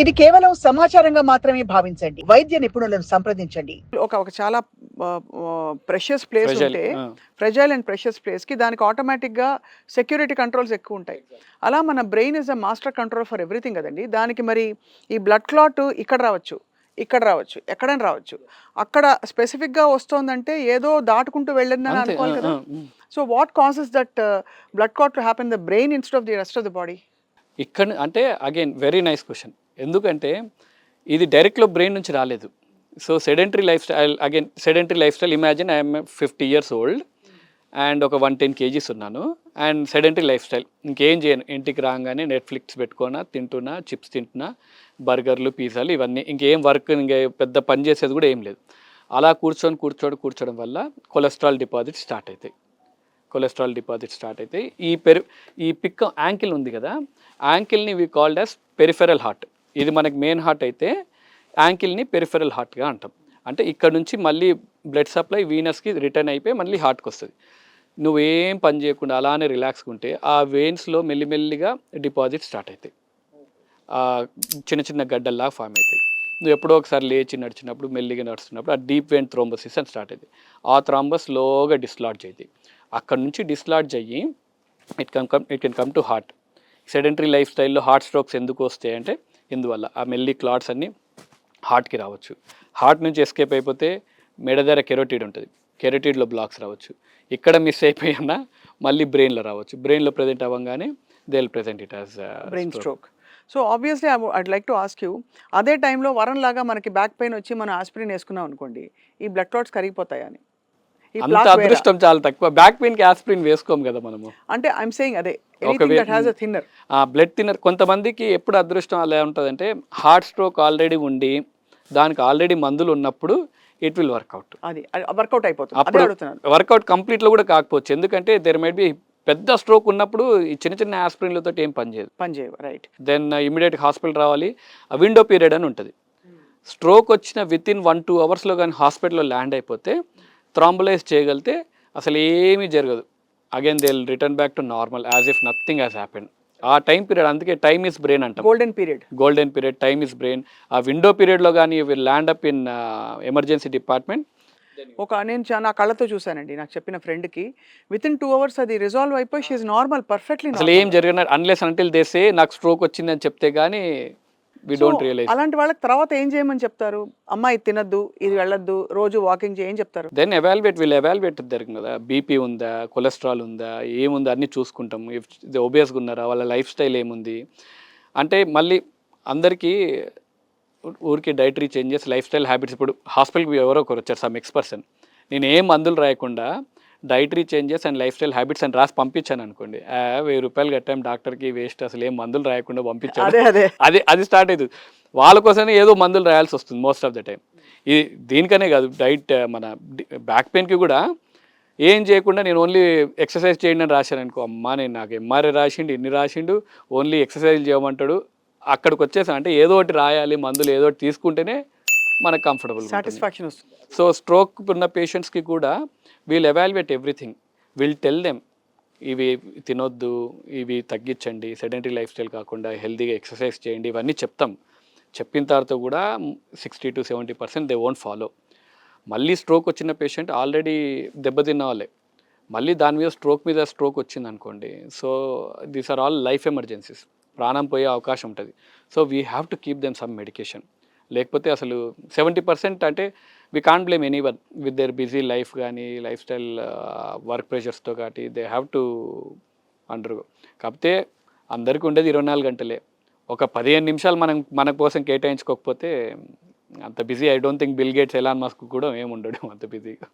ఇది కేవలం సమాచారంగా మాత్రమే భావించండి. వైద్య నిపుణులను సంప్రదించండి. ఒక చాలా ప్రెషియస్ ప్లేస్ ప్రెజల్ ఉంటే ఫ్రెజైల్ అండ్ ప్రెషియస్ ప్లేస్‌కి దానికి ఆటోమేటిక్‌గా సెక్యూరిటీ కంట్రోల్స్ ఎక్కువుంటాయి. అలా మన brain is a master control for everything కదండీ! దానికి మరి ఈ బ్లడ్ క్లాట్ ఇక్కడ రావచ్చు, ఇక్కడ రావచ్చు, ఎక్కడైనా రావచ్చు. అక్కడ స్పెసిఫిక్‌గా వస్తోందంటే ఏదో దాటుకుంటూ వెళ్ళిందని అంతే. అనుకోవాలి కదా! So what causes that blood clot to happen in the brain instead of the rest of the body? ఇక్కడ అంటే అగైన్ వెరీ నైస్ క్వెషన్. ఎందుకంటే ఇది డైరెక్ట్‌లో బ్రెయిన్ నుంచి రాలేదు. So sedentary life style imagine I am 50 years old and ఒక 110 kgs ఉన్నాను. And sedentary life style ఇంకేం చేయను. ఇంటికి రాగానే నెట్‌ఫ్లిక్స్ పెట్టుకున్నా, తింటున్నా, చిప్స్ తింటున్నా, బర్గర్‌లు, పిజ్జాలు ఇవన్నీ. ఇంకేం వర్క్ పెద్ద పని చేసేది కూడా ఏం లేదు. అలా కూర్చోవడం వల్ల కొలెస్ట్రాల్ డిపాజిట్స్ స్టార్ట్ అవుతాయి. ఈ పిక్ యాంకిల్ ఉంది కదా, యాంకిల్ని we called as peripheral heart. ఇది మనకి మెయిన్ హార్ట్ అయితే యాంకిల్ని పెరిఫెరల్ హార్ట్గా అంటాం. అంటే ఇక్కడ నుంచి మళ్ళీ బ్లడ్ సప్లై వీనస్కి రిటర్న్ అయిపోయి మళ్ళీ హార్ట్కి వస్తుంది. నువ్వేం పని చేయకుండా అలానే రిలాక్స్గా ఉంటే ఆ వెయిన్స్లో మెల్లిమెల్లిగా డిపాజిట్ స్టార్ట్ అవుతాయి. చిన్న చిన్న గడ్డల్లా ఫామ్ అవుతాయి. నువ్వు ఎప్పుడో ఒకసారి లేచి నడిచినప్పుడు మెల్లిగా నడుస్తున్నప్పుడు ఆ డీప్ వెయిన్ థ్రోంబోసిస్ అని స్టార్ట్ అవుతుంది. ఆ థ్రాంబస్ స్లోగా డిస్లాడ్జ్ అవుతాయి. అక్కడ నుంచి డిస్లాడ్జ్ అయ్యి it can come to heart. Sedentary life స్టైల్లో హార్ట్ స్ట్రోక్స్ ఎందుకు వస్తాయి అంటే ఇందువల్ల ఆ మెల్లి క్లాట్స్ అన్నీ హార్ట్కి రావచ్చు. హార్ట్ నుంచి ఎస్కేప్ అయిపోతే మెడ దగ్గర కెరోటిడ్ ఉంటుంది, కెరోటిడ్లో బ్లాక్స్ రావచ్చు. ఇక్కడ మిస్ అయిపోయినా మళ్ళీ బ్రెయిన్లో రావచ్చు. బ్రెయిన్లో ప్రజెంట్ అవ్వగానే they will present it as brain stroke. So obviously I'd like to ask you, అదే టైంలో వరంలాగా మనకి బ్యాక్ పెయిన్ వచ్చి మనం ఆస్పిరిన్ వేసుకున్నాం అనుకోండి, ఈ బ్లడ్ క్లాట్స్ కరిగిపోతాయని. ఈ అంత ప్లాక్ వేరా? అదృష్టం చాలా తక్కువ. బ్యాక్ పెయిన్కి ఆస్పిరిన్ వేసుకోము కదా మనము. అంటే ఐఎమ్ సేయింగ్ అదే anything that has a thinner. Blood thinner కొంతమందికి ఎప్పుడు అదృష్టం అలా ఉంటుందంటే హార్ట్ స్ట్రోక్ ఆల్రెడీ ఉండి దానికి ఆల్రెడీ మందులు ఉన్నప్పుడు ఇట్ విల్ వర్కౌట్. అది వర్కౌట్ అయిపోతుంది. అదే అప్పుడు అడుగుతున్నాను. వర్కౌట్ కంప్లీట్లో కూడా కాకపోవచ్చు. ఎందుకంటే దెర్ మైట్ బి పెద్ద స్ట్రోక్ ఉన్నప్పుడు ఈ చిన్న చిన్న ఆస్పిరిన్లతో ఏం పనిచేయదు. రైట్. దెన్ ఇమీడియట్ హాస్పిటల్ రావాలి. ఆ విండో పీరియడ్ అని ఉంటుంది. స్ట్రోక్ వచ్చిన విత్ ఇన్ 1-2 అవర్స్లో కానీ హాస్పిటల్లో ల్యాండ్ అయిపోతే థ్రాంబలైజ్ చేయగలిగితే అసలు ఏమీ జరగదు. Again they will return back to normal as if nothing has happened. ఆ టైం పీరియడ్, అందుకే టైమ్ ఈస్ బ్రెయిన్ అంటాం. Golden period, time is brain. ఆ విండో పీరియడ్లో కానీ will land up in emergency department. నేను నా కళ్ళతో చూశానండి. నాకు చెప్పిన ఫ్రెండ్కి విత్ ఇన్ 2 అవర్స్ అది రిజాల్వ్ అయిపోయి షీ ఇస్ నార్మల్, పర్ఫెక్ట్లీ అసలు ఏం జరిగిన అన్లెస్ అంటిల్ దే సే నాకు స్ట్రోక్ వచ్చింది అని చెప్తే కానీ వి డోంట్ రియలైజ్. అలాంటి వాళ్ళకి తర్వాత ఏం చేయమని చెప్తారు? అమ్మా ఇది తినద్దు, ఇది వెళ్ళొద్దు, రోజు వాకింగ్ చేయి, ఏం చెప్తారు? దెన్ ఎవాల్యుయేట్ జరిగింది కదా, బీపీ ఉందా, కొలెస్ట్రాల్ ఉందా, ఏముందా అన్నీ చూసుకుంటాం. ఇఫ్ ఒబేస్గా ఉన్నారా, వాళ్ళ లైఫ్ స్టైల్ ఏముంది అంటే మళ్ళీ అందరికీ ఊరికి dietary changes, life style habits. ఇప్పుడు హాస్పిటల్కి ఎవరో ఒకరు వచ్చారు, సమ్ ఎక్స్పర్సన్, నేను ఏం మందులు రాయకుండా dietary changes and life style habits అని రాసి పంపించాను అనుకోండి, 1000 రూపాయలు కట్టాం డాక్టర్కి, వేస్ట్, అసలు ఏం మందులు రాయకుండా పంపించాను. అది స్టార్ట్ అవుతుంది. వాళ్ళ కోసమే ఏదో మందులు రాయాల్సి వస్తుంది మోస్ట్ ఆఫ్ ద టైం. ఇది దీనికనే కాదు, మన బ్యాక్ పెయిన్కి కూడా ఏం చేయకుండా నేను ఓన్లీ ఎక్సర్సైజ్ చేయండి అని రాశాను అనుకో, అమ్మా నేను నాకు ఎంఆర్ఐ రాసిండు, ఇన్ని రాసిండు, ఓన్లీ ఎక్సర్సైజ్ చేయమంటాడు. అక్కడికి వచ్చేసాను అంటే ఏదో ఒకటి రాయాలి, మందులు ఏదో ఒకటి తీసుకుంటేనే మనకు కంఫర్టబుల్, సాటిస్ఫాక్షన్ వస్తుంది. సో స్ట్రోక్ ఉన్న పేషెంట్స్కి కూడా we'll evaluate everything, will tell them ఇవి తినొద్దు, ఇవి తగ్గించండి, సెడెంటరీ లైఫ్ స్టైల్ కాకుండా హెల్తీగా ఎక్సర్సైజ్ చేయండి, ఇవన్నీ చెప్తాం. చెప్పిన తర్వాత కూడా 60-70% దే వోంట్ ఫాలో. మళ్ళీ స్ట్రోక్ వచ్చిన పేషెంట్ ఆల్రెడీ దెబ్బతిన్న వాళ్ళే, మళ్ళీ దాని మీద స్ట్రోక్ వచ్చింది అనుకోండి, so these are all life emergencies, ప్రాణం పోయే అవకాశం ఉంటుంది. So we have to keep them some medication. లేకపోతే అసలు 70% అంటే we can't blame anyone with their busy life కానీ లైఫ్ స్టైల్ వర్క్ ప్రెషర్స్తో కాబట్టి దే హ్యావ్ టు అండర్గో. కాకపోతే అందరికీ ఉండేది 24 గంటలే. ఒక 15 నిమిషాలు మన కోసం కేటాయించుకోకపోతే అంత busy, I don't think bill gates, Elon Musk కూడా ఏమి ఉండడు అంత బిజీగా.